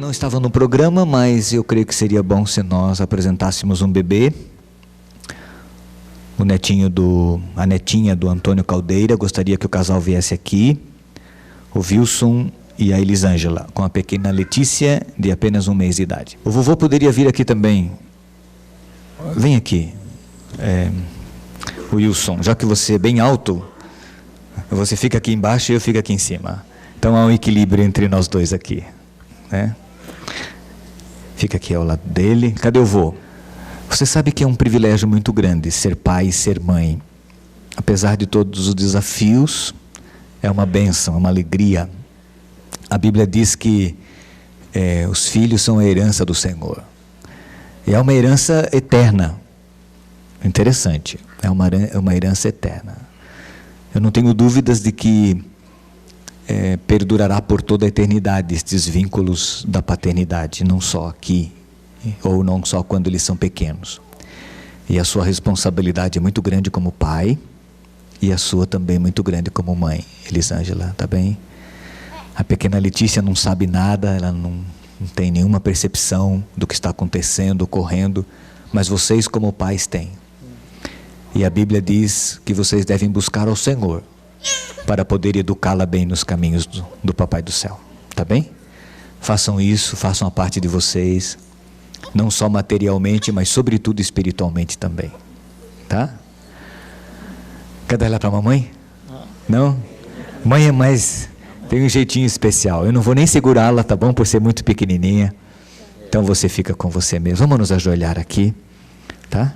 não estava no programa, mas eu creio que seria bom se nós apresentássemos um bebê. A netinha do Antônio Caldeira. Gostaria que o casal viesse aqui. O Wilson e a Elisângela, com a pequena Letícia, de apenas 1 mês de idade. O vovô poderia vir aqui também. Vem aqui. Wilson, já que você é bem alto, você fica aqui embaixo e eu fico aqui em cima. Então há um equilíbrio entre nós dois aqui, né? Fica aqui ao lado dele. Cadê o vô? Você sabe que é um privilégio muito grande ser pai e ser mãe. Apesar de todos os desafios, é uma bênção, é uma alegria. A Bíblia diz que os filhos são a herança do Senhor. E é uma herança eterna. Interessante, é uma herança eterna. Eu não tenho dúvidas de que perdurará por toda a eternidade estes vínculos da paternidade, não só aqui, ou não só quando eles são pequenos. E a sua responsabilidade é muito grande como pai, e a sua também muito grande como mãe. Elisângela, tá bem? A pequena Letícia não sabe nada, ela não tem nenhuma percepção do que está acontecendo, ocorrendo, mas vocês como pais têm. E a Bíblia diz que vocês devem buscar ao Senhor para poder educá-la bem nos caminhos do Papai do Céu. Tá bem? Façam isso, façam a parte de vocês, não só materialmente, mas sobretudo espiritualmente também. Tá? Quer dar ela para a mamãe? Não? Mãe é mais... tem um jeitinho especial. Eu não vou nem segurá-la, tá bom? Por ser muito pequenininha. Então você fica com você mesmo. Vamos nos ajoelhar aqui, tá?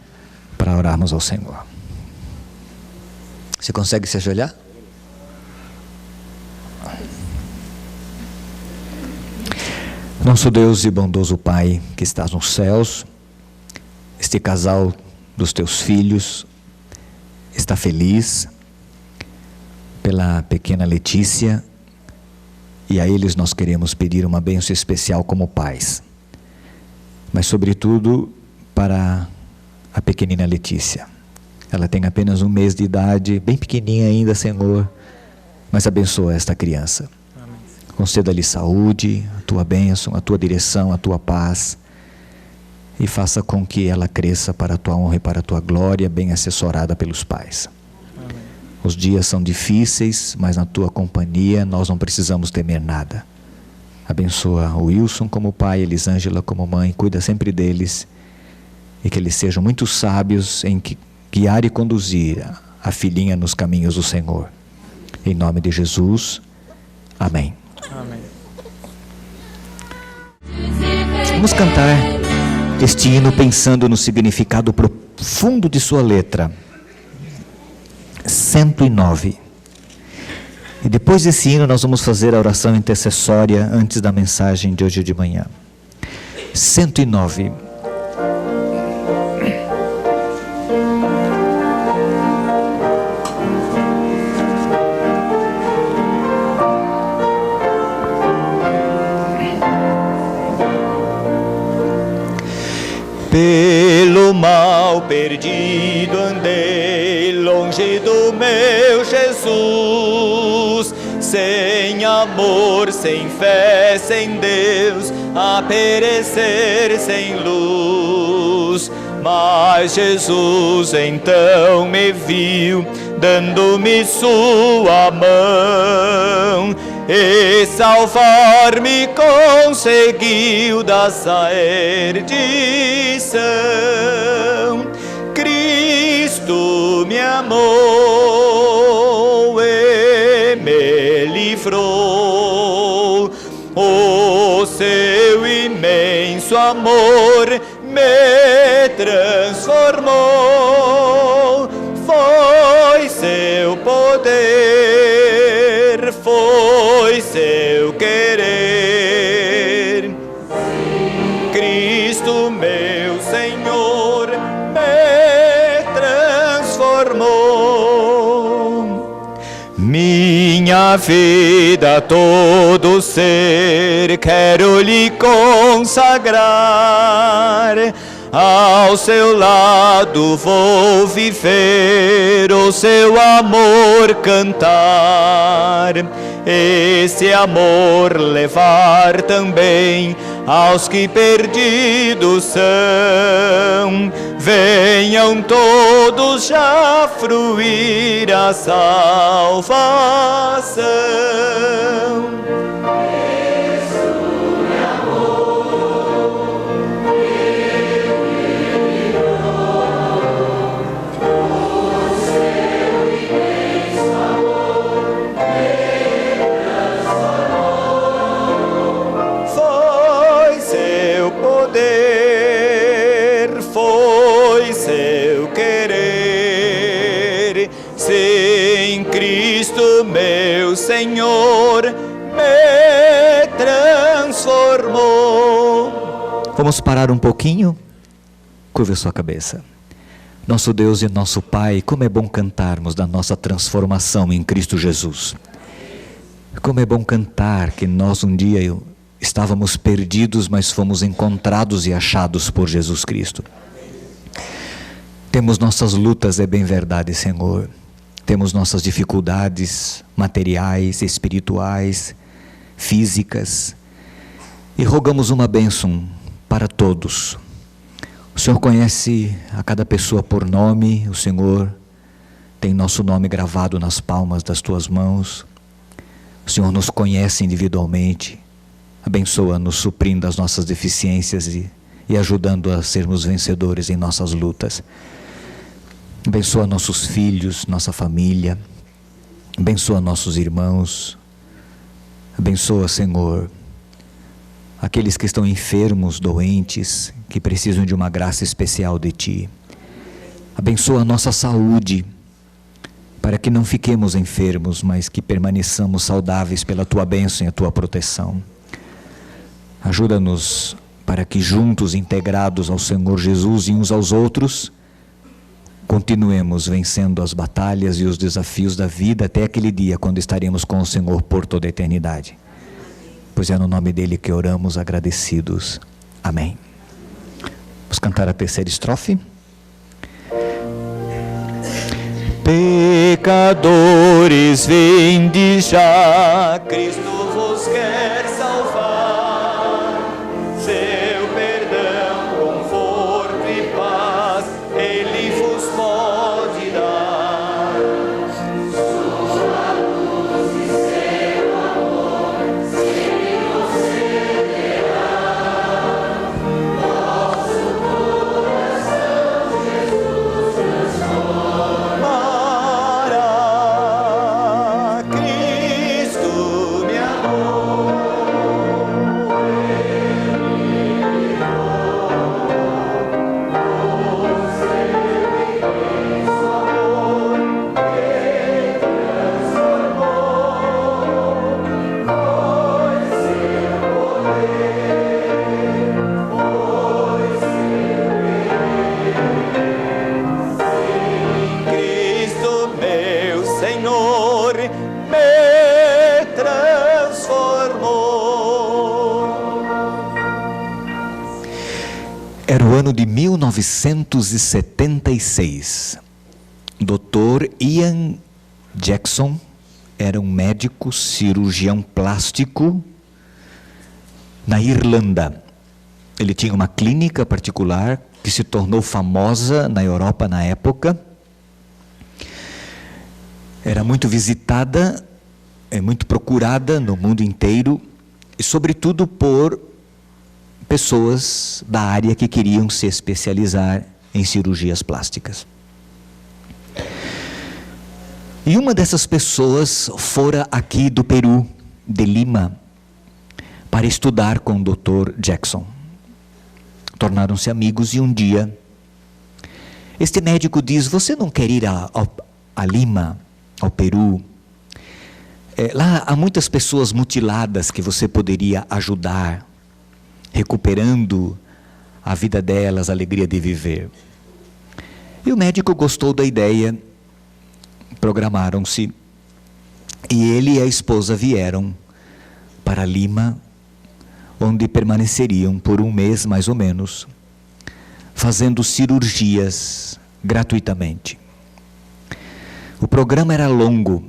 Para orarmos ao Senhor. Você consegue se ajoelhar? Nosso Deus e bondoso Pai que estás nos céus, este casal dos teus filhos está feliz pela pequena Letícia, e a eles nós queremos pedir uma bênção especial como pais, mas sobretudo para a pequenina Letícia. Ela tem apenas 1 mês de idade, bem pequenininha ainda, Senhor, mas abençoa esta criança. Conceda-lhe saúde, a tua bênção, a tua direção, a tua paz, e faça com que ela cresça para a tua honra e para a tua glória, bem assessorada pelos pais. Amém. Os dias são difíceis, mas na tua companhia nós não precisamos temer nada. Abençoa o Wilson como pai, Elisângela como mãe, cuida sempre deles, e que eles sejam muito sábios em guiar e conduzir a filhinha nos caminhos do Senhor. Em nome de Jesus, amém. Amém. Vamos cantar este hino pensando no significado profundo de sua letra. 109. E depois desse hino nós vamos fazer a oração intercessória antes da mensagem de hoje de manhã. 109. Pelo mal perdido andei, longe do meu Jesus, sem amor, sem fé, sem Deus, a perecer sem luz. Mas Jesus então me viu, dando-me sua mão, e salvar-me conseguiu da perdição. Cristo me amou e me livrou, o seu imenso amor me transformou. Foi seu poder, foi seu querer. Cristo meu Senhor me transformou. Minha vida, todo ser, quero lhe consagrar. Ao seu lado vou viver, o seu amor cantar, esse amor levar também aos que perdidos são. Venham todos já fruir a salvação. Meu Senhor me transformou. Vamos parar um pouquinho? Curve a sua cabeça. Nosso Deus e nosso Pai, como é bom cantarmos da nossa transformação em Cristo Jesus. Como é bom cantar que nós um dia estávamos perdidos, mas fomos encontrados e achados por Jesus Cristo. Temos nossas lutas, é bem verdade, Senhor. Temos nossas dificuldades materiais, espirituais, físicas, e rogamos uma bênção para todos. O Senhor conhece a cada pessoa por nome, o Senhor tem nosso nome gravado nas palmas das tuas mãos, o Senhor nos conhece individualmente, abençoa-nos suprindo as nossas deficiências e ajudando a sermos vencedores em nossas lutas. Abençoa nossos filhos, nossa família, abençoa nossos irmãos, abençoa, Senhor, aqueles que estão enfermos, doentes, que precisam de uma graça especial de Ti. Abençoa a nossa saúde, para que não fiquemos enfermos, mas que permaneçamos saudáveis pela Tua bênção e a Tua proteção. Ajuda-nos para que juntos, integrados ao Senhor Jesus e uns aos outros, continuemos vencendo as batalhas e os desafios da vida até aquele dia quando estaremos com o Senhor por toda a eternidade. Pois é no nome dele que oramos agradecidos. Amém. Vamos cantar a terceira estrofe. Pecadores, vinde já, Cristo vos quer salvar. Seu perdão, conforto e paz, Ele vos pode dar. Sua luz e seu amor, sempre nos cederá. Nosso coração, Jesus transformará. Cristo me amou. Cristo, meu Senhor, me transformou. Era o ano de 1976. Dr. Ian Jackson era um médico cirurgião plástico na Irlanda. Ele tinha uma clínica particular que se tornou famosa na Europa na época. Era muito visitada, muito procurada no mundo inteiro, e sobretudo por pessoas da área que queriam se especializar em cirurgias plásticas. E uma dessas pessoas fora aqui do Peru, de Lima, para estudar com o Dr. Jackson. Tornaram-se amigos e um dia, este médico diz: você não quer ir a Lima, ao Peru? Lá há muitas pessoas mutiladas que você poderia ajudar, recuperando a vida delas, a alegria de viver. E o médico gostou da ideia, programaram-se, e ele e a esposa vieram para Lima, onde permaneceriam por um mês mais ou menos, fazendo cirurgias gratuitamente. O programa era longo,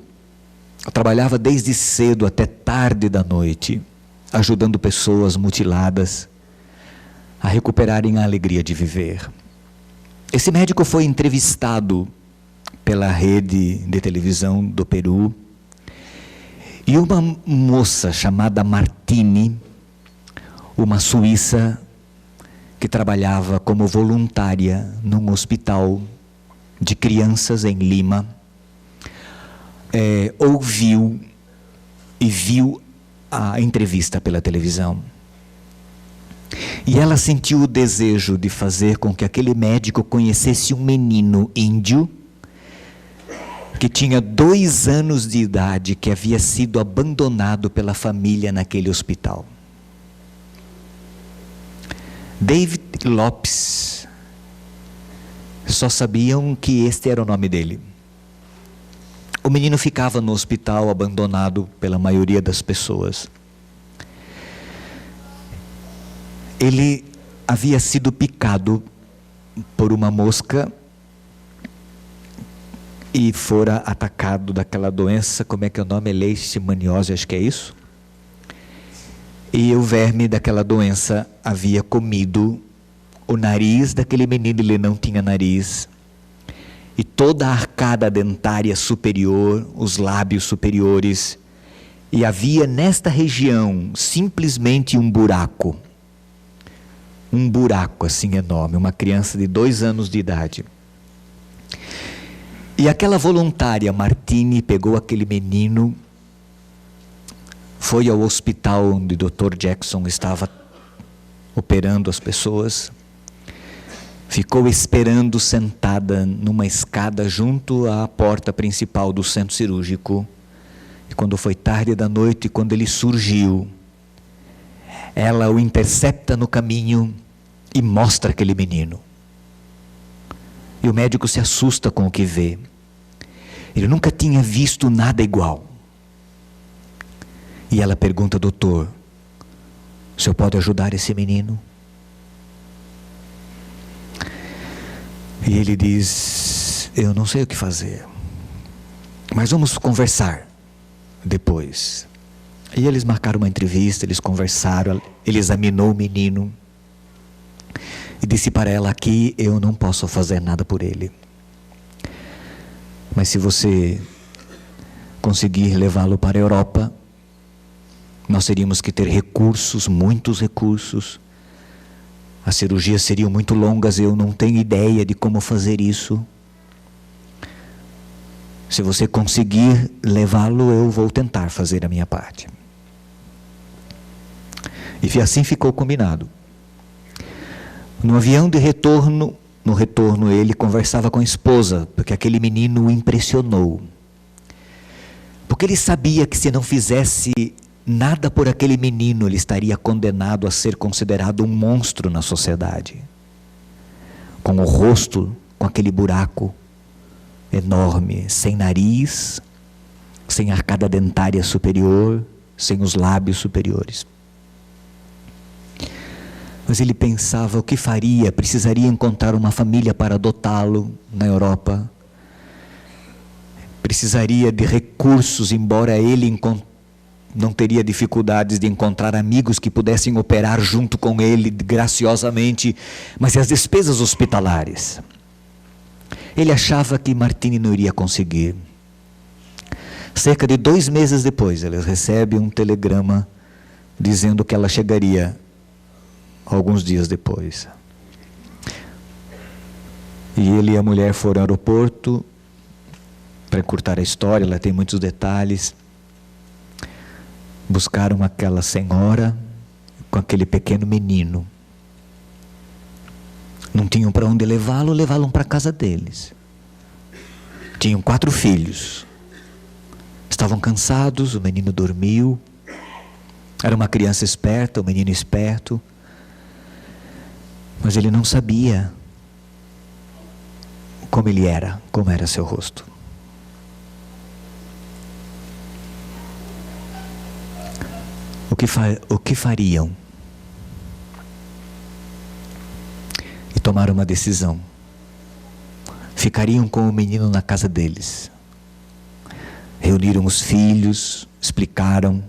eu trabalhava desde cedo até tarde da noite, ajudando pessoas mutiladas a recuperarem a alegria de viver. Esse médico foi entrevistado pela rede de televisão do Peru, e uma moça chamada Martini, uma suíça que trabalhava como voluntária num hospital de crianças em Lima, ouviu e viu a entrevista pela televisão. E ela sentiu o desejo de fazer com que aquele médico conhecesse um menino índio que tinha 2 anos de idade, que havia sido abandonado pela família naquele hospital. David Lopes. Só sabiam que este era o nome dele. O menino ficava no hospital abandonado pela maioria das pessoas. Ele havia sido picado por uma mosca e fora atacado daquela doença, como é que é o nome? Leishmaniose, acho que é isso. E o verme daquela doença havia comido o nariz daquele menino, ele não tinha nariz. E toda a arcada dentária superior, os lábios superiores. E havia nesta região simplesmente um buraco. Um buraco assim enorme, uma criança de 2 anos de idade. E aquela voluntária, Martini, pegou aquele menino, foi ao hospital onde o Dr. Jackson estava operando as pessoas, ficou esperando sentada numa escada junto à porta principal do centro cirúrgico. E quando foi tarde da noite, quando ele surgiu, ela o intercepta no caminho e mostra aquele menino. E o médico se assusta com o que vê. Ele nunca tinha visto nada igual. E ela pergunta: doutor, o senhor pode ajudar esse menino? E ele diz: eu não sei o que fazer, mas vamos conversar depois. E eles marcaram uma entrevista, eles conversaram, ele examinou o menino e disse para ela: aqui eu não posso fazer nada por ele, mas se você conseguir levá-lo para a Europa, nós teríamos que ter recursos, muitos recursos. As cirurgias seriam muito longas, eu não tenho ideia de como fazer isso. Se você conseguir levá-lo, eu vou tentar fazer a minha parte. E assim ficou combinado. No avião de retorno, ele conversava com a esposa, porque aquele menino o impressionou. Porque ele sabia que se não fizesse nada por aquele menino, ele estaria condenado a ser considerado um monstro na sociedade. Com o rosto, com aquele buraco enorme, sem nariz, sem arcada dentária superior, sem os lábios superiores. Mas ele pensava o que faria, precisaria encontrar uma família para adotá-lo na Europa. Precisaria de recursos, embora ele não teria dificuldades de encontrar amigos que pudessem operar junto com ele graciosamente, mas e as despesas hospitalares? Ele achava que Martini não iria conseguir. Cerca de 2 meses depois, ele recebe um telegrama dizendo que ela chegaria alguns dias depois. E ele e a mulher foram ao aeroporto. Para encurtar a história, ela tem muitos detalhes. Buscaram aquela senhora com aquele pequeno menino. Não tinham para onde levá-lo, levaram para a casa deles. Tinham 4 filhos. Estavam cansados, o menino dormiu. Era uma criança esperta, um menino esperto. Mas ele não sabia como ele era, como era seu rosto. O que fariam? E tomaram uma decisão. Ficariam com o menino na casa deles. Reuniram os filhos, explicaram.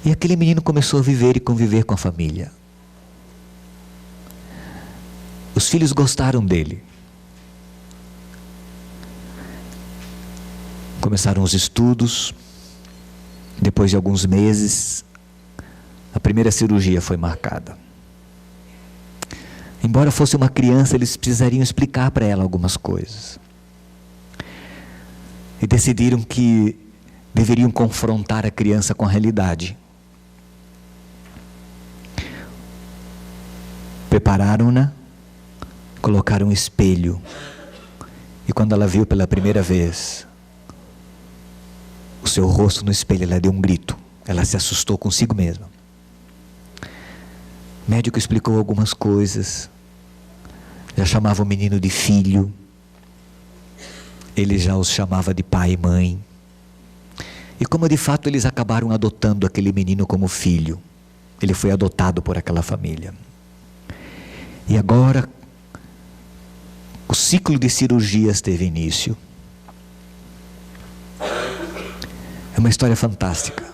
E aquele menino começou a viver e conviver com a família. Os filhos gostaram dele. Começaram os estudos. Depois de alguns meses, a primeira cirurgia foi marcada. Embora fosse uma criança, eles precisariam explicar para ela algumas coisas. E decidiram que deveriam confrontar a criança com a realidade. Prepararam-na, colocaram um espelho. E quando ela viu pela primeira vez o seu rosto no espelho, ela deu um grito. Ela se assustou consigo mesma. O médico explicou algumas coisas. Já chamava o menino de filho. Ele já os chamava de pai e mãe. E como de fato eles acabaram adotando aquele menino como filho. Ele foi adotado por aquela família. E agora, o ciclo de cirurgias teve início. É uma história fantástica.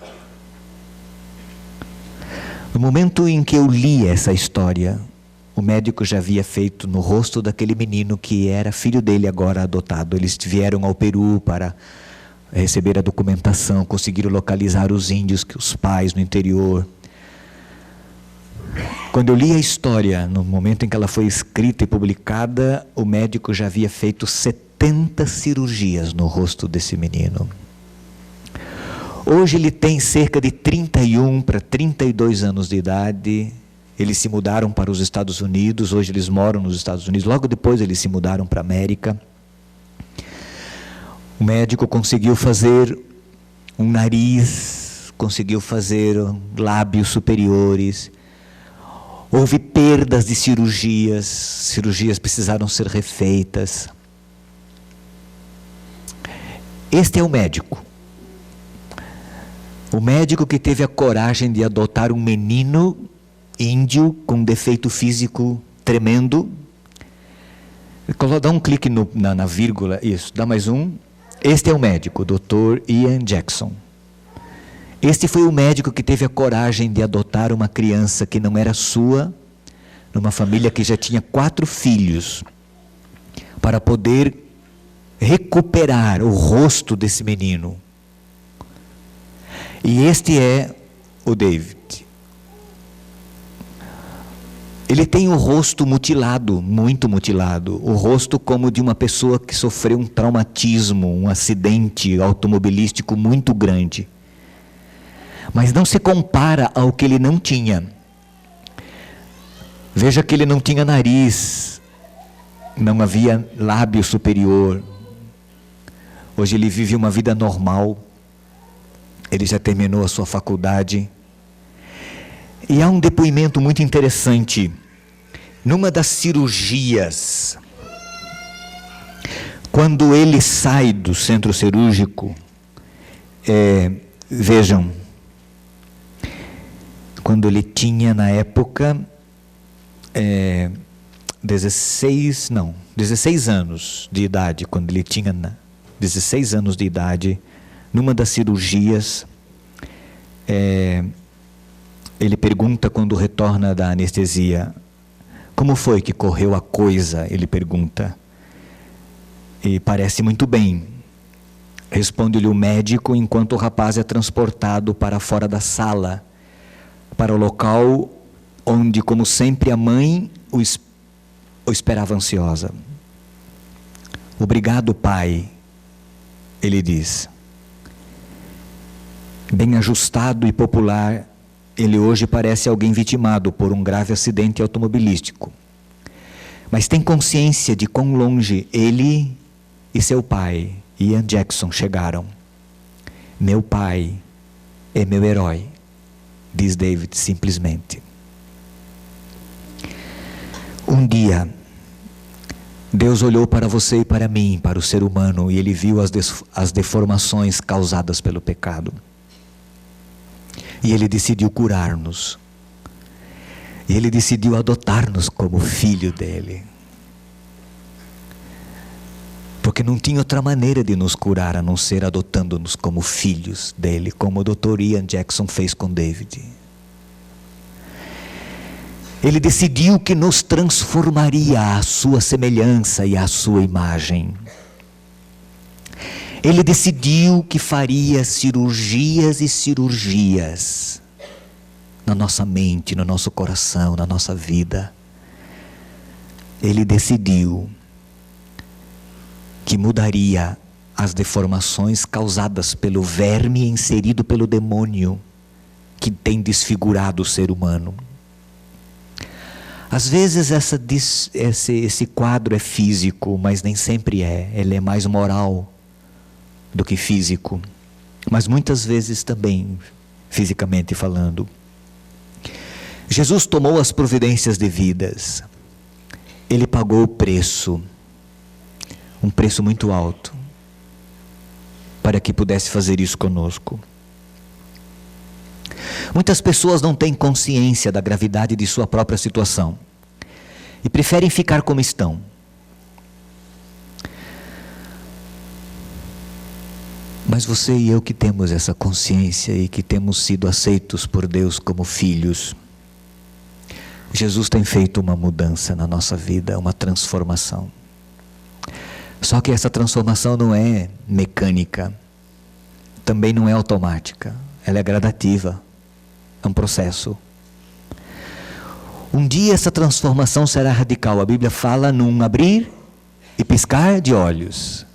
No momento em que eu li essa história, o médico já havia feito no rosto daquele menino que era filho dele agora adotado. Eles vieram ao Peru para receber a documentação, conseguiram localizar os índios, os pais no interior. Quando eu li a história, no momento em que ela foi escrita e publicada, o médico já havia feito 70 cirurgias no rosto desse menino. Hoje ele tem cerca de 31 para 32 anos de idade. Eles se mudaram para os Estados Unidos, hoje eles moram nos Estados Unidos. Logo depois eles se mudaram para a América. O médico conseguiu fazer um nariz, conseguiu fazer lábios superiores. Houve perdas de cirurgias precisaram ser refeitas. Este é o médico. O médico que teve a coragem de adotar um menino índio com um defeito físico tremendo. Dá um clique na vírgula, isso, dá mais um. Este é o médico, Dr. Ian Jackson. Este foi o médico que teve a coragem de adotar uma criança que não era sua, numa família que já tinha 4 filhos, para poder recuperar o rosto desse menino. E este é o David. Ele tem o rosto mutilado, muito mutilado. O rosto como de uma pessoa que sofreu um traumatismo, um acidente automobilístico muito grande. Mas não se compara ao que ele não tinha. Veja que ele não tinha nariz, não havia lábio superior. Hoje ele vive uma vida normal. Ele já terminou a sua faculdade. E há um depoimento muito interessante. Numa das cirurgias, quando ele sai do centro cirúrgico, vejam, quando ele tinha na época 16 anos de idade, quando ele tinha 16 anos de idade, numa das cirurgias, ele pergunta quando retorna da anestesia, como foi que correu a coisa? Ele pergunta. E parece muito bem. Responde-lhe o médico enquanto o rapaz é transportado para fora da sala, para o local onde, como sempre, a mãe o esperava ansiosa. Obrigado, pai, ele diz. Bem ajustado e popular, ele hoje parece alguém vitimado por um grave acidente automobilístico. Mas tem consciência de quão longe ele e seu pai, Ian Jackson, chegaram. Meu pai é meu herói, diz David simplesmente. Um dia, Deus olhou para você e para mim, para o ser humano, e Ele viu as deformações causadas pelo pecado. E Ele decidiu curar-nos. E Ele decidiu adotar-nos como filho dEle. Porque não tinha outra maneira de nos curar a não ser adotando-nos como filhos dEle, como o Dr. Ian Jackson fez com David. Ele decidiu que nos transformaria à sua semelhança e à sua imagem. Ele decidiu que faria cirurgias e cirurgias na nossa mente, no nosso coração, na nossa vida. Ele decidiu que mudaria as deformações causadas pelo verme inserido pelo demônio que tem desfigurado o ser humano. Às vezes esse quadro é físico, mas nem sempre é. Ele é mais moral do que físico, mas muitas vezes também fisicamente falando. Jesus tomou as providências devidas. Ele pagou o preço, um preço muito alto, para que pudesse fazer isso conosco. Muitas pessoas não têm consciência da gravidade de sua própria situação e preferem ficar como estão. Mas você e eu que temos essa consciência e que temos sido aceitos por Deus como filhos, Jesus tem feito uma mudança na nossa vida, uma transformação. Só que essa transformação não é mecânica, também não é automática, ela é gradativa, é um processo. Um dia essa transformação será radical. A Bíblia fala num abrir e piscar de olhos.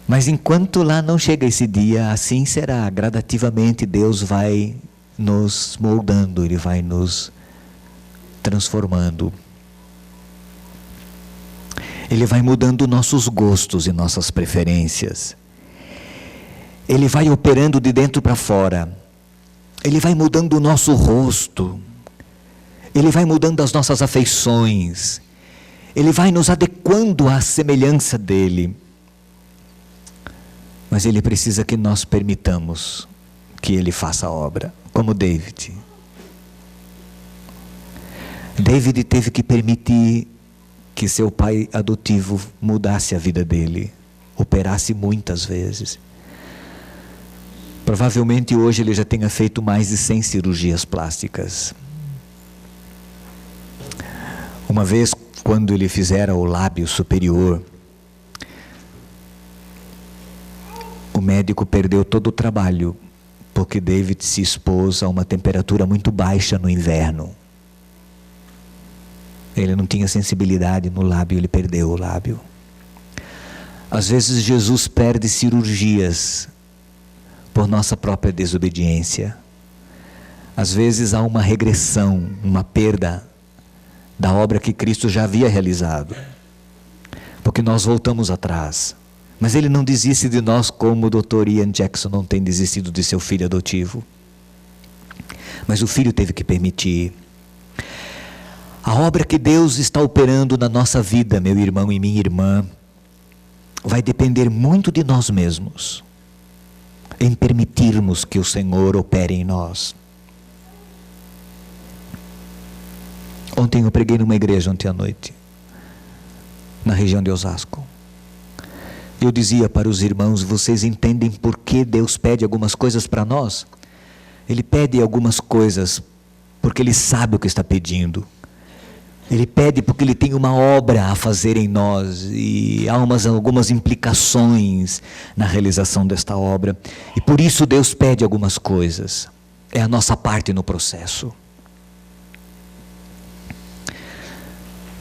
Mas enquanto lá não chega esse dia, assim será. Gradativamente Deus vai nos moldando, Ele vai nos transformando. Ele vai mudando nossos gostos e nossas preferências. Ele vai operando de dentro para fora. Ele vai mudando o nosso rosto. Ele vai mudando as nossas afeições. Ele vai nos adequando à semelhança dEle. Mas Ele precisa que nós permitamos que Ele faça a obra, como David. David teve que permitir que seu pai adotivo mudasse a vida dele, operasse muitas vezes. Provavelmente hoje ele já tenha feito mais de 100 cirurgias plásticas. Uma vez, quando ele fizera o lábio superior, o médico perdeu todo o trabalho, porque David se expôs a uma temperatura muito baixa no inverno. Ele não tinha sensibilidade no lábio, ele perdeu o lábio. Às vezes Jesus perde cirurgias por nossa própria desobediência. Às vezes há uma regressão, uma perda da obra que Cristo já havia realizado, porque nós voltamos atrás. Mas Ele não desiste de nós como o Dr. Ian Jackson não tem desistido de seu filho adotivo. Mas o filho teve que permitir. A obra que Deus está operando na nossa vida, meu irmão e minha irmã, vai depender muito de nós mesmos, em permitirmos que o Senhor opere em nós. Ontem eu preguei numa igreja, ontem à noite, na região de Osasco. Eu dizia para os irmãos: vocês entendem por que Deus pede algumas coisas para nós? Ele pede algumas coisas porque Ele sabe o que está pedindo. Ele pede porque Ele tem uma obra a fazer em nós e há algumas implicações na realização desta obra. E por isso Deus pede algumas coisas. É a nossa parte no processo.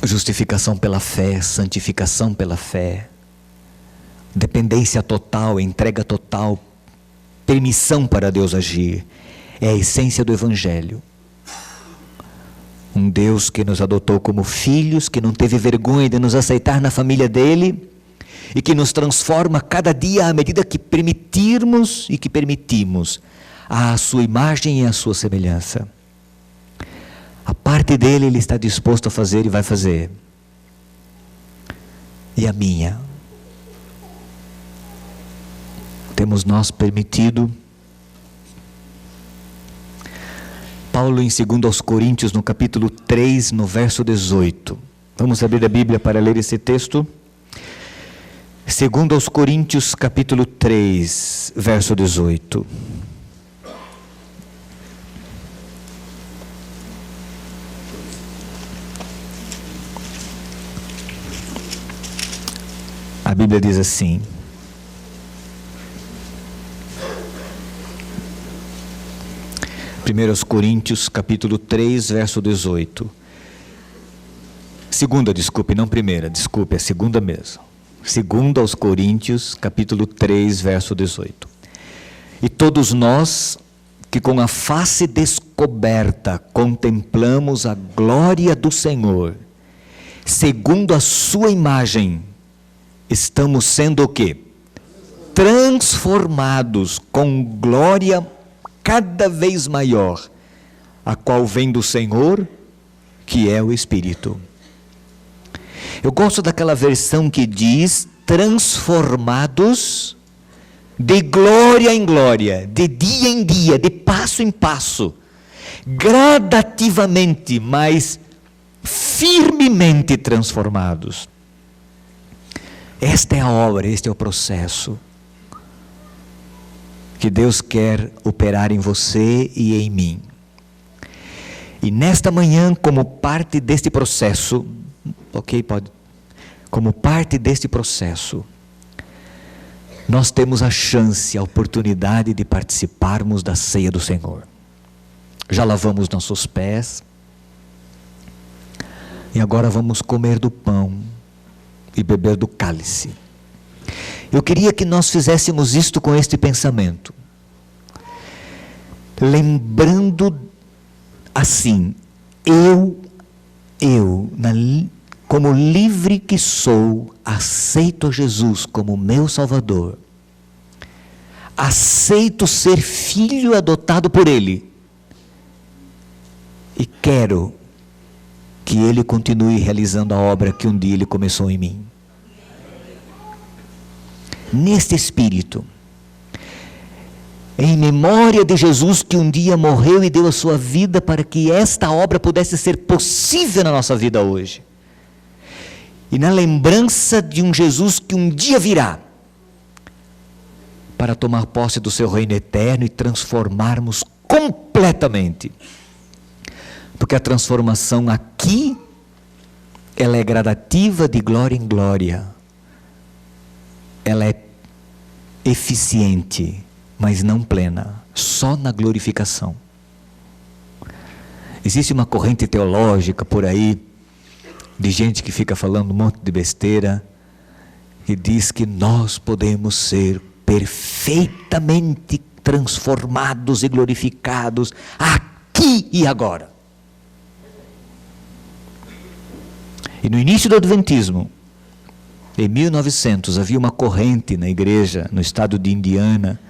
Justificação pela fé, santificação pela fé, dependência total, entrega total, permissão para Deus agir. É a essência do Evangelho. Um Deus que nos adotou como filhos, que não teve vergonha de nos aceitar na família dEle e que nos transforma cada dia à medida que permitirmos e que permitimos a sua imagem e a sua semelhança. A parte dEle Ele está disposto a fazer e vai fazer. E a minha? Temos nós permitido? Paulo em 2 Coríntios, no capítulo 3, no verso 18. Vamos abrir a Bíblia para ler esse texto. 2 Coríntios, capítulo 3, verso 18. A Bíblia diz assim: Primeiros Coríntios, capítulo 3, verso 18. Segunda, desculpe, não primeira, desculpe, é segunda mesmo. Segunda aos Coríntios, capítulo 3, verso 18. E todos nós, que com a face descoberta contemplamos a glória do Senhor, segundo a sua imagem, estamos sendo o quê? Transformados com glória cada vez maior, a qual vem do Senhor, que é o Espírito. Eu gosto daquela versão que diz: transformados de glória em glória, de dia em dia, de passo em passo, gradativamente, mas firmemente transformados. Esta é a obra, este é o processo que Deus quer operar em você e em mim. E nesta manhã, como parte deste processo, como parte deste processo, nós temos a chance, a oportunidade de participarmos da ceia do Senhor. Já lavamos nossos pés, e agora vamos comer do pão e beber do cálice. Eu queria que nós fizéssemos isto com este pensamento, lembrando assim: como livre que sou, aceito Jesus como meu Salvador, aceito ser filho adotado por Ele, e quero que Ele continue realizando a obra que um dia Ele começou em mim. Neste espírito, em memória de Jesus que um dia morreu e deu a sua vida para que esta obra pudesse ser possível na nossa vida hoje, e na lembrança de um Jesus que um dia virá para tomar posse do seu reino eterno e transformarmos completamente, porque a transformação aqui, ela é gradativa de glória em glória, ela é eficiente, mas não plena, só na glorificação. Existe uma corrente teológica por aí, de gente que fica falando um monte de besteira, e diz que nós podemos ser perfeitamente transformados e glorificados aqui e agora. E no início do Adventismo, em 1900, havia uma corrente na igreja, no estado de Indiana,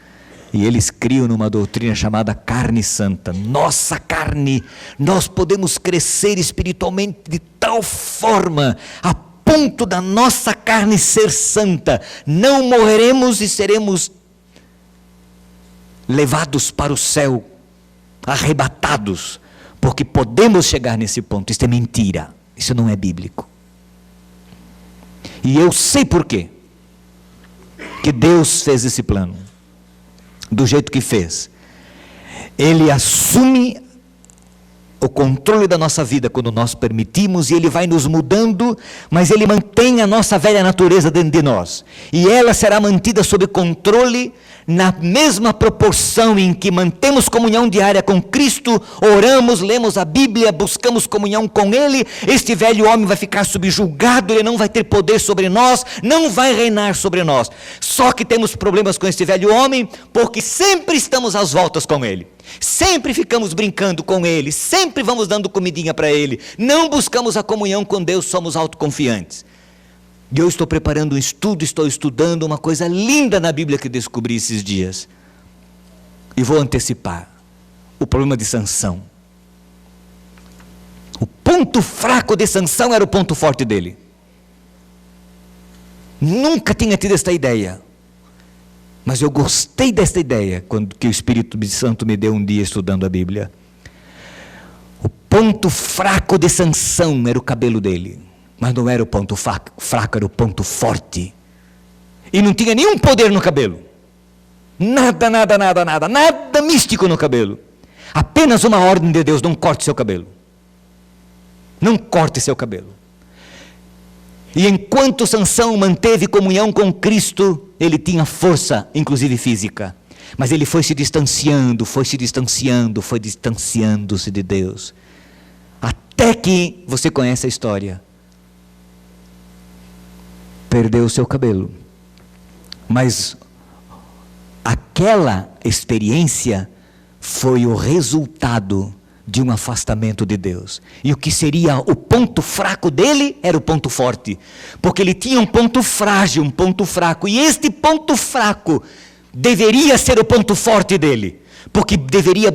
e eles criam numa doutrina chamada carne santa. Nossa carne, nós podemos crescer espiritualmente de tal forma, a ponto da nossa carne ser santa, não morreremos e seremos levados para o céu, arrebatados, porque podemos chegar nesse ponto. Isso é mentira, isso não é bíblico. E eu sei por quê que Deus fez esse plano do jeito que fez. Ele assume o controle da nossa vida quando nós permitimos, e Ele vai nos mudando, mas Ele mantém a nossa velha natureza dentro de nós, e ela será mantida sob controle na mesma proporção em que mantemos comunhão diária com Cristo, oramos, lemos a Bíblia, buscamos comunhão com Ele. Este velho homem vai ficar subjugado, ele não vai ter poder sobre nós, não vai reinar sobre nós. Só que temos problemas com este velho homem, porque sempre estamos às voltas com ele, sempre ficamos brincando com ele, sempre vamos dando comidinha para ele, não buscamos a comunhão com Deus, somos autoconfiantes. E eu estou preparando um estudo, estou estudando uma coisa linda na Bíblia que descobri esses dias. E vou antecipar o problema de Sansão. O ponto fraco de Sansão era o ponto forte dele. Nunca tinha tido esta ideia. Mas eu gostei desta ideia, quando que o Espírito Santo me deu um dia estudando a Bíblia. O ponto fraco de Sansão era o cabelo dele. Mas não era o ponto fraco, era o ponto forte. E não tinha nenhum poder no cabelo. Nada místico no cabelo. Apenas uma ordem de Deus: não corte seu cabelo. Não corte seu cabelo. E enquanto Sansão manteve comunhão com Cristo, ele tinha força, inclusive física. Mas ele foi se distanciando, foi distanciando-se de Deus. Até que, você conhece a história, perdeu o seu cabelo. Mas aquela experiência foi o resultado de um afastamento de Deus. E o que seria o ponto fraco dele era o ponto forte. Porque ele tinha um ponto frágil, um ponto fraco. E este ponto fraco deveria ser o ponto forte dele. Porque deveria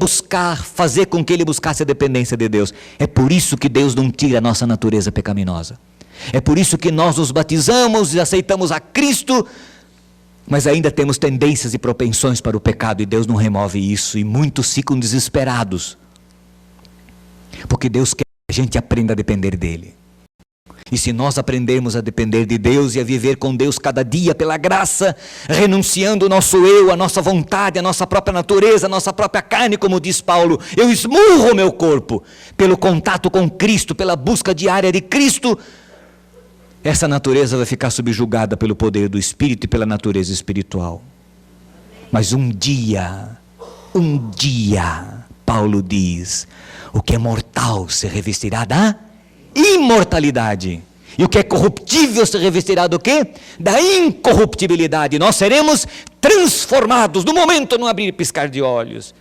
fazer com que ele buscasse a dependência de Deus. É por isso que Deus não tira a nossa natureza pecaminosa. É por isso que nós nos batizamos e aceitamos a Cristo, mas ainda temos tendências e propensões para o pecado, e Deus não remove isso, e muitos ficam desesperados, porque Deus quer que a gente aprenda a depender dEle. E se nós aprendermos a depender de Deus e a viver com Deus cada dia pela graça, renunciando o nosso eu, a nossa vontade, a nossa própria natureza, a nossa própria carne, como diz Paulo, eu esmurro o meu corpo, pelo contato com Cristo, pela busca diária de Cristo, essa natureza vai ficar subjugada pelo poder do Espírito e pela natureza espiritual. Mas um dia, Paulo diz, o que é mortal se revestirá da imortalidade. E o que é corruptível se revestirá do quê? Da incorruptibilidade. Nós seremos transformados no momento, no abrir e piscar de olhos.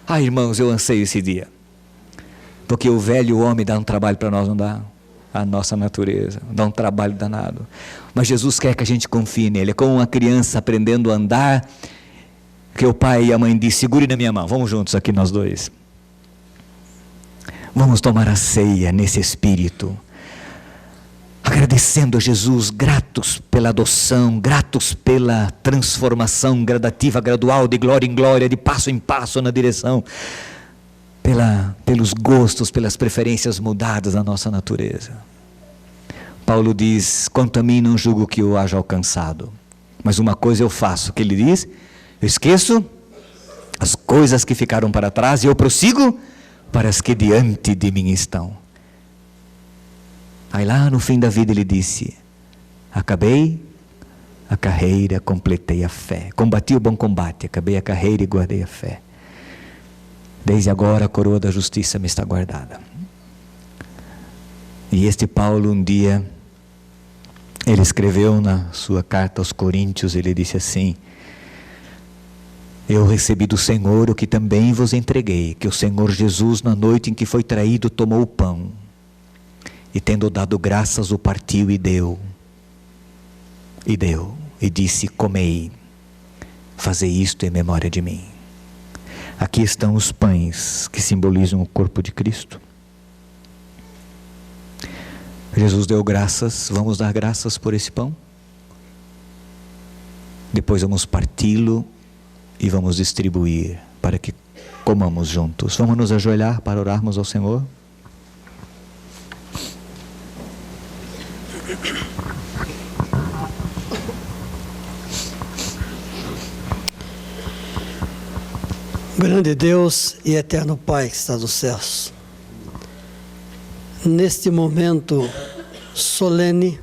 Irmãos, eu anseio esse dia. Porque o velho homem dá um trabalho para nós, não dá? A nossa natureza, dá um trabalho danado. Mas Jesus quer que a gente confie nele. É como uma criança aprendendo a andar, que o pai e a mãe dizem, segure na minha mão, vamos juntos aqui nós dois. Vamos tomar a ceia nesse espírito, agradecendo a Jesus, gratos pela adoção, gratos pela transformação gradativa, gradual, de glória em glória, de passo em passo na direção, pelos gostos, pelas preferências mudadas na nossa natureza. Paulo diz, quanto a mim não julgo que eu haja alcançado, mas uma coisa eu faço, que ele diz, eu esqueço as coisas que ficaram para trás e eu prossigo para as que diante de mim estão. Aí lá no fim da vida ele disse, acabei a carreira, completei a fé, combati o bom combate, acabei a carreira e guardei a fé. Desde agora a coroa da justiça me está guardada. E este Paulo um dia, ele escreveu na sua carta aos Coríntios, ele disse assim, eu recebi do Senhor o que também vos entreguei, que o Senhor Jesus na noite em que foi traído tomou o pão, e tendo dado graças o partiu e deu, e disse, comei, fazei isto em memória de mim. Aqui estão os pães que simbolizam o corpo de Cristo. Jesus deu graças, vamos dar graças por esse pão. Depois vamos parti-lo e vamos distribuir para que comamos juntos. Vamos nos ajoelhar para orarmos ao Senhor. Grande Deus e eterno Pai que está nos céus, neste momento solene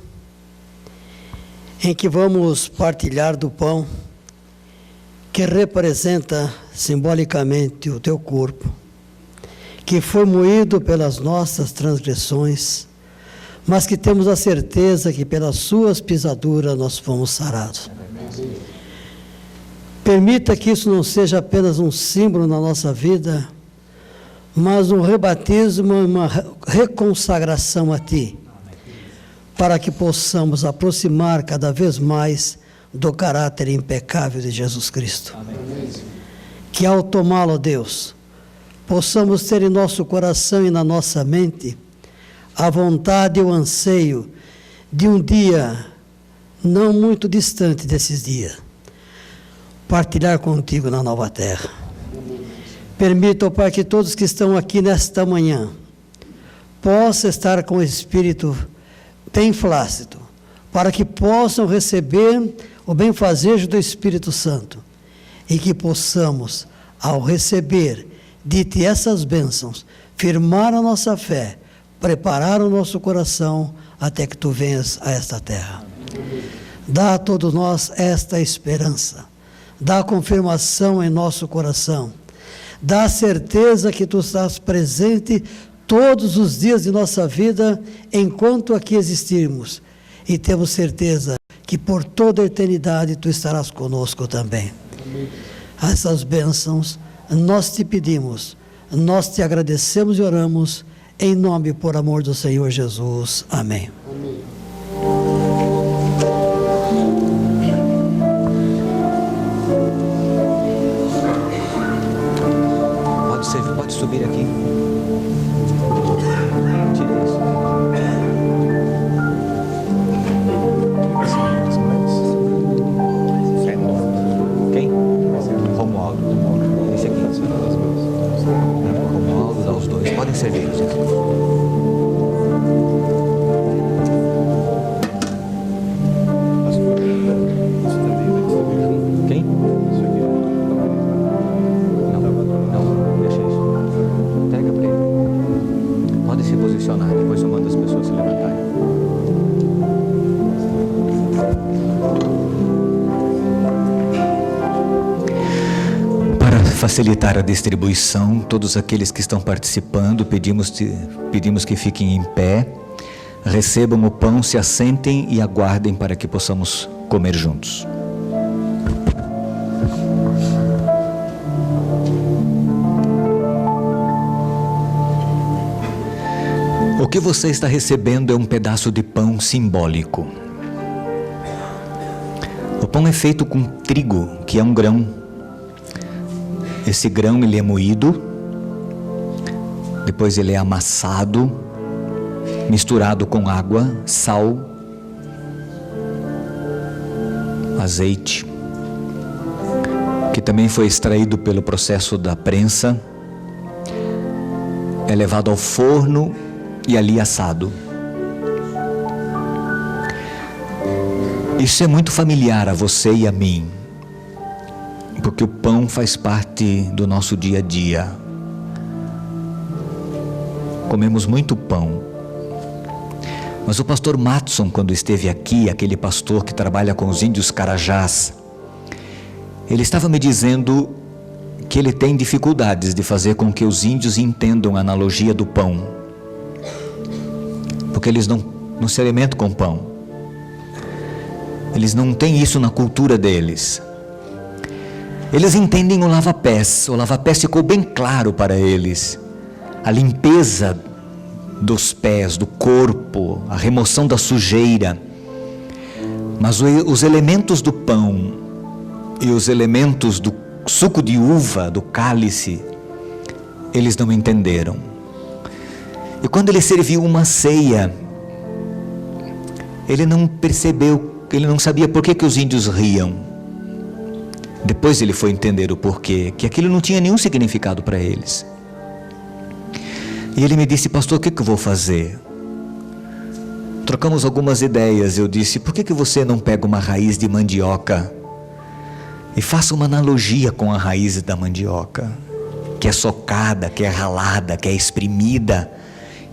em que vamos partilhar do pão que representa simbolicamente o teu corpo, que foi moído pelas nossas transgressões, mas que temos a certeza que pelas suas pisaduras nós fomos sarados. Permita que isso não seja apenas um símbolo na nossa vida, mas um rebatismo, uma reconsagração a Ti, para que possamos aproximar cada vez mais do caráter impecável de Jesus Cristo. Que ao tomá-lo, Deus, possamos ter em nosso coração e na nossa mente a vontade e o anseio de um dia, não muito distante desses dias, partilhar contigo na nova terra. Permita, ó Pai, que todos que estão aqui nesta manhã possam estar com o espírito bem flácido, para que possam receber o benfazejo do Espírito Santo e que possamos, ao receber de Ti essas bênçãos, firmar a nossa fé, preparar o nosso coração até que tu venhas a esta terra. Dá a todos nós esta esperança, dá a confirmação em nosso coração, dá a certeza que tu estás presente todos os dias de nossa vida, enquanto aqui existirmos, e temos certeza que por toda a eternidade tu estarás conosco também. Essas bênçãos nós te pedimos, nós te agradecemos e oramos, em nome e por amor do Senhor Jesus. Amém. Pode subir aqui. Tira isso. Quem? Romualdo. Esse aqui. Romualdo, dá os dois. Podem servir. Quem? Não, deixa isso. Pega para ele. Pode se posicionar, depois eu mando as pessoas se levantarem. Para facilitar a distribuição, todos aqueles que estão participando, pedimos que fiquem em pé, recebam o pão, se assentem e aguardem para que possamos comer juntos. O que você está recebendo é um pedaço de pão simbólico. O pão é feito com trigo, que é um grão. Esse grão ele é moído, depois ele é amassado, misturado com água, sal, azeite, que também foi extraído pelo processo da prensa, é levado ao forno e ali assado. Isso é muito familiar a você e a mim, porque o pão faz parte do nosso dia a dia. Comemos muito pão. Mas o pastor Matson, quando esteve aqui, aquele pastor que trabalha com os índios Carajás, ele estava me dizendo que ele tem dificuldades de fazer com que os índios entendam a analogia do pão, porque eles não se alimentam com pão. Eles não têm isso na cultura deles. Eles entendem o lava-pés. O lava-pés ficou bem claro para eles. A limpeza dos pés, do corpo, a remoção da sujeira. Mas os elementos do pão e os elementos do suco de uva, do cálice, eles não entenderam. E quando ele serviu uma ceia, ele não percebeu, ele não sabia por que os índios riam. Depois ele foi entender o porquê, que aquilo não tinha nenhum significado para eles. E ele me disse: pastor, o que eu vou fazer? Trocamos algumas ideias. Eu disse: por que você não pega uma raiz de mandioca e faça uma analogia com a raiz da mandioca, que é socada, que é ralada, que é espremida,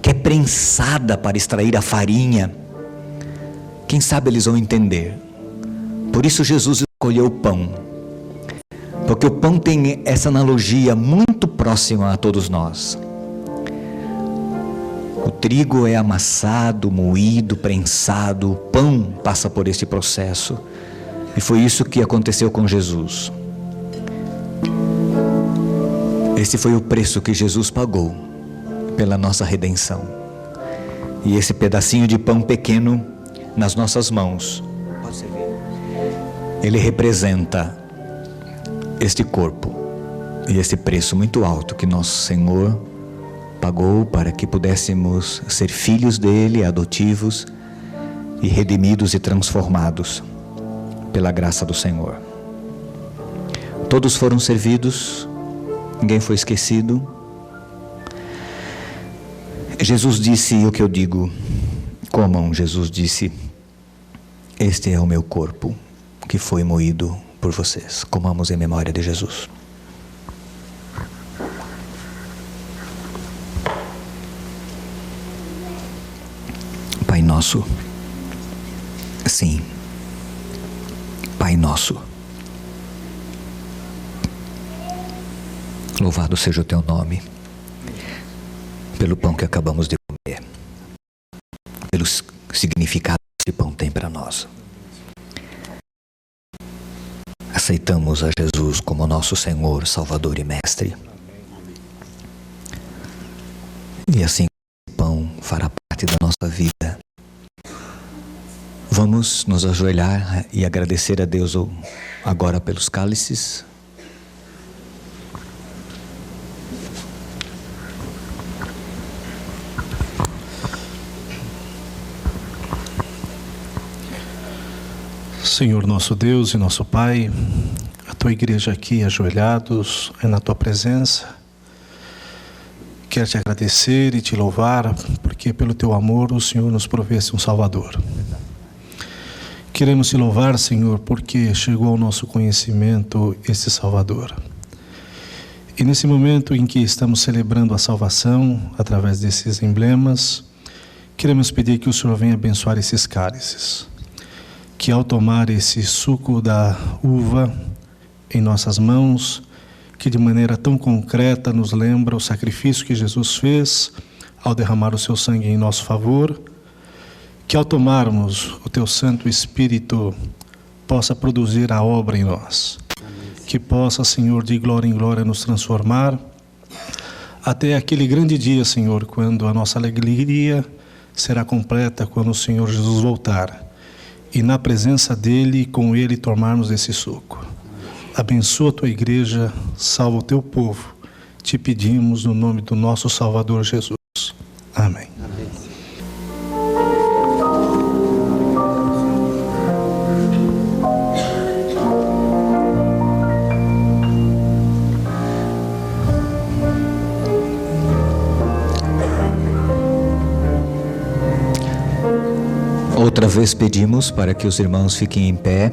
que é prensada para extrair a farinha? Quem sabe eles vão entender. Por isso Jesus escolheu o pão, porque o pão tem essa analogia muito próxima a todos nós. O trigo é amassado, moído, prensado, o pão passa por esse processo. E foi isso que aconteceu com Jesus. Esse foi o preço que Jesus pagou pela nossa redenção. E esse pedacinho de pão pequeno nas nossas mãos, ele representa este corpo e esse preço muito alto que nosso Senhor pagou para que pudéssemos ser filhos dele, adotivos e redimidos e transformados pela graça do Senhor. Todos foram servidos, ninguém foi esquecido. Jesus disse o que eu digo: comam. Jesus disse: este é o meu corpo que foi moído por vocês. Comamos em memória de Jesus. Pai nosso Nosso. Sim, Pai Nosso. Louvado seja o teu nome, pelo pão que acabamos de comer, pelo significado que esse pão tem para nós. Aceitamos a Jesus como nosso Senhor, Salvador e Mestre. E assim o pão fará parte da nossa vida. Vamos nos ajoelhar e agradecer a Deus agora pelos cálices. Senhor nosso Deus e nosso Pai, a tua igreja aqui ajoelhados na tua presença, quero te agradecer e te louvar, porque pelo teu amor o Senhor nos provesse um Salvador. Queremos te louvar, Senhor, porque chegou ao nosso conhecimento esse Salvador. E nesse momento em que estamos celebrando a salvação através desses emblemas, queremos pedir que o Senhor venha abençoar esses cálices. Que ao tomar esse suco da uva em nossas mãos, que de maneira tão concreta nos lembra o sacrifício que Jesus fez ao derramar o seu sangue em nosso favor, que ao tomarmos o teu Santo Espírito possa produzir a obra em nós. Que possa, Senhor, de glória em glória nos transformar até aquele grande dia, Senhor, quando a nossa alegria será completa, quando o Senhor Jesus voltar. E na presença dele, com ele, tomarmos esse suco. Abençoa a tua igreja, salva o teu povo. Te pedimos no nome do nosso Salvador Jesus. Amém. Amém. Outra vez pedimos para que os irmãos fiquem em pé,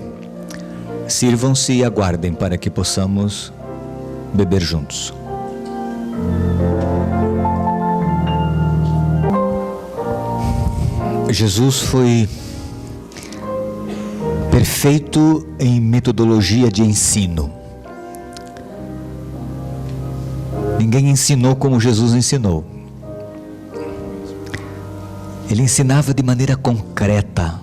sirvam-se e aguardem para que possamos beber juntos. Jesus foi perfeito em metodologia de ensino. Ninguém ensinou como Jesus ensinou. Ele ensinava de maneira concreta.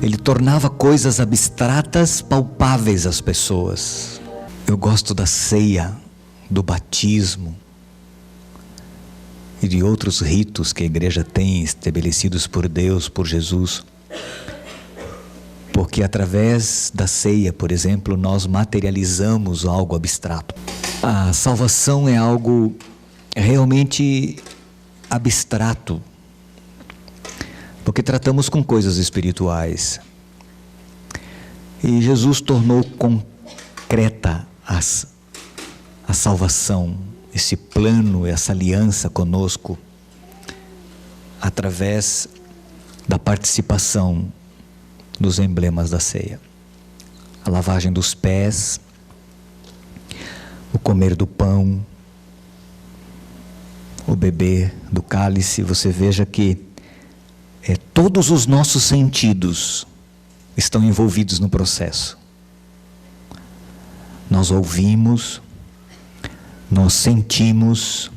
Ele tornava coisas abstratas palpáveis às pessoas. Eu gosto da ceia, do batismo e de outros ritos que a igreja tem estabelecidos por Deus, por Jesus. Porque através da ceia, por exemplo, nós materializamos algo abstrato. A salvação é algo realmente abstrato, porque tratamos com coisas espirituais. E Jesus tornou concreta a salvação, esse plano, essa aliança conosco, através da participação dos emblemas da ceia. A lavagem dos pés, o comer do pão, o beber do cálice. Você veja que todos os nossos sentidos estão envolvidos no processo. Nós ouvimos, nós sentimos,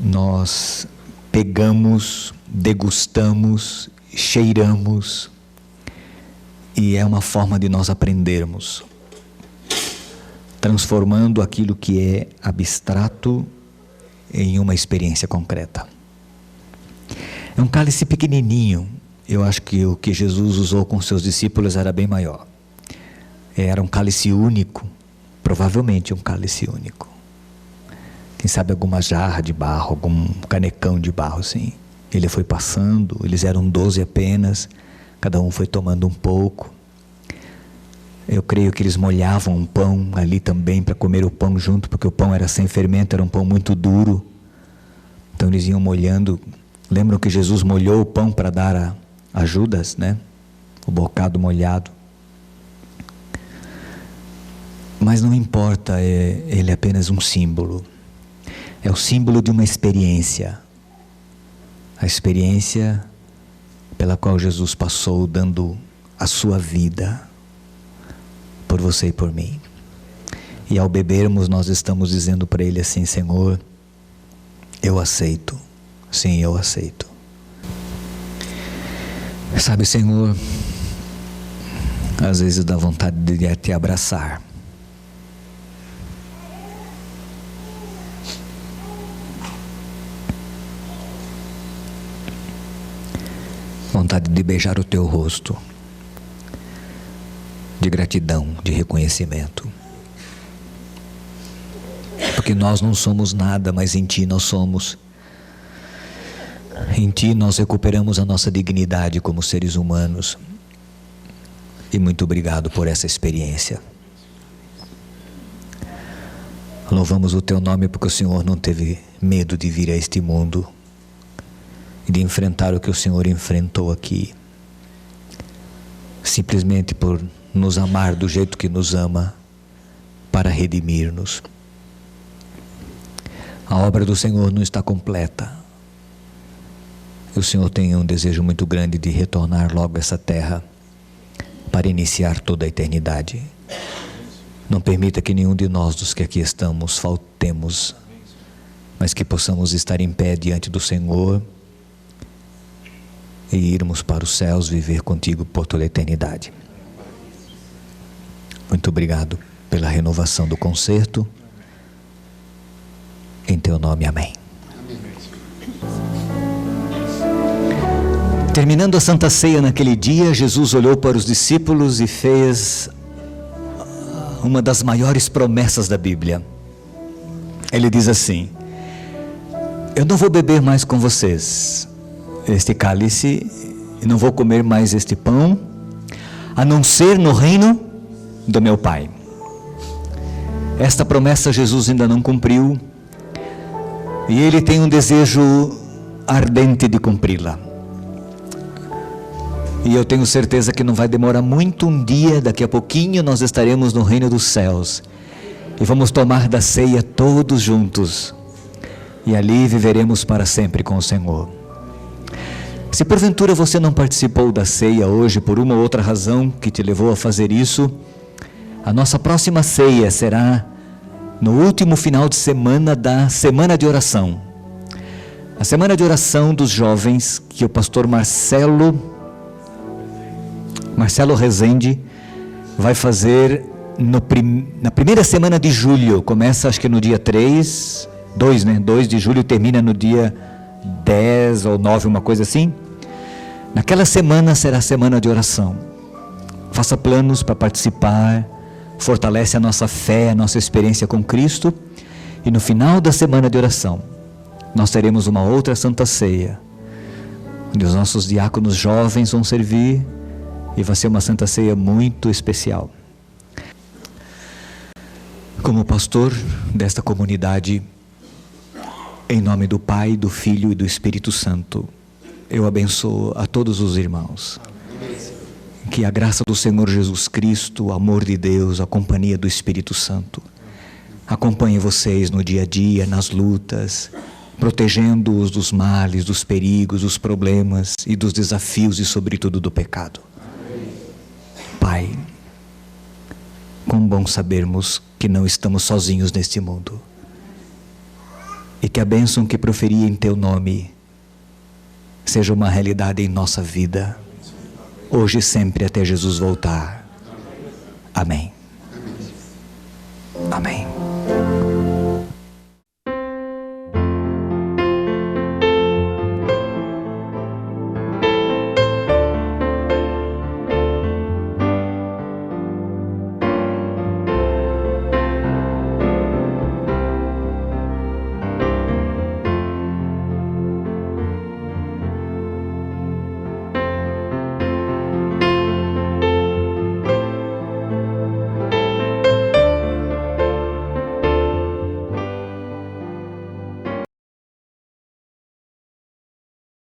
nós pegamos, degustamos, cheiramos, e é uma forma de nós aprendermos, transformando aquilo que é abstrato em uma experiência concreta. É um cálice pequenininho. Eu acho que o que Jesus usou com seus discípulos era bem maior. Era um cálice único, provavelmente um cálice único. Quem sabe alguma jarra de barro, algum canecão de barro, assim. Ele foi passando, eles eram 12 apenas, cada um foi tomando um pouco. Eu creio que eles molhavam um pão ali também para comer o pão junto, porque o pão era sem fermento, era um pão muito duro. Então eles iam molhando. Lembram que Jesus molhou o pão para dar a Judas, né? O bocado molhado. Mas não importa, ele é apenas um símbolo. É o símbolo de uma experiência. a experiência pela qual Jesus passou dando a sua vida por você e por mim. E ao bebermos nós estamos dizendo para Ele assim: Senhor, eu aceito, sim, eu aceito. Sabe, Senhor, às vezes dá vontade de te abraçar. Vontade de beijar o teu rosto, de gratidão, de reconhecimento. Porque nós não somos nada, mas em Ti nós somos. Em Ti nós recuperamos a nossa dignidade como seres humanos. E muito obrigado por essa experiência. Louvamos o Teu nome porque o Senhor não teve medo de vir a este mundo e de enfrentar o que o Senhor enfrentou aqui, simplesmente por nos amar do jeito que nos ama, para redimir-nos. A obra do Senhor não está completa. O Senhor tem um desejo muito grande de retornar logo a essa terra para iniciar toda a eternidade. Não permita que nenhum de nós dos que aqui estamos faltemos, mas que possamos estar em pé diante do Senhor e irmos para os céus viver contigo por toda a eternidade. Muito obrigado pela renovação do concerto. Em Teu nome, amém. Terminando a Santa Ceia naquele dia, Jesus olhou para os discípulos e fez uma das maiores promessas da Bíblia. Ele diz assim: eu não vou beber mais com vocês este cálice, e não vou comer mais este pão, a não ser no reino do meu Pai. Esta promessa Jesus ainda não cumpriu, e Ele tem um desejo ardente de cumpri-la. E eu tenho certeza que não vai demorar muito. Um dia, daqui a pouquinho, nós estaremos no reino dos céus e vamos tomar da ceia todos juntos, e ali viveremos para sempre com o Senhor. Se porventura você não participou da ceia hoje por uma ou outra razão que te levou a fazer isso, a nossa próxima ceia será no último final de semana da Semana de Oração. A Semana de Oração dos Jovens, que o pastor Marcelo Rezende vai fazer na primeira semana de julho. Começa acho que no dia 2 de julho, termina no dia 10 ou 9, uma coisa assim. Naquela semana será a semana de oração. Faça planos para participar, fortalece a nossa fé, a nossa experiência com Cristo, e no final da semana de oração nós teremos uma outra Santa Ceia, onde os nossos diáconos jovens vão servir, e vai ser uma Santa Ceia muito especial. Como pastor desta comunidade, em nome do Pai, do Filho e do Espírito Santo, eu abençoo a todos os irmãos. Que a graça do Senhor Jesus Cristo, o amor de Deus, a companhia do Espírito Santo acompanhe vocês no dia a dia, nas lutas, protegendo-os dos males, dos perigos, dos problemas e dos desafios e sobretudo do pecado. Pai, quão bom sabermos que não estamos sozinhos neste mundo, e que a bênção que proferi em Teu nome seja uma realidade em nossa vida, hoje e sempre até Jesus voltar. Amém.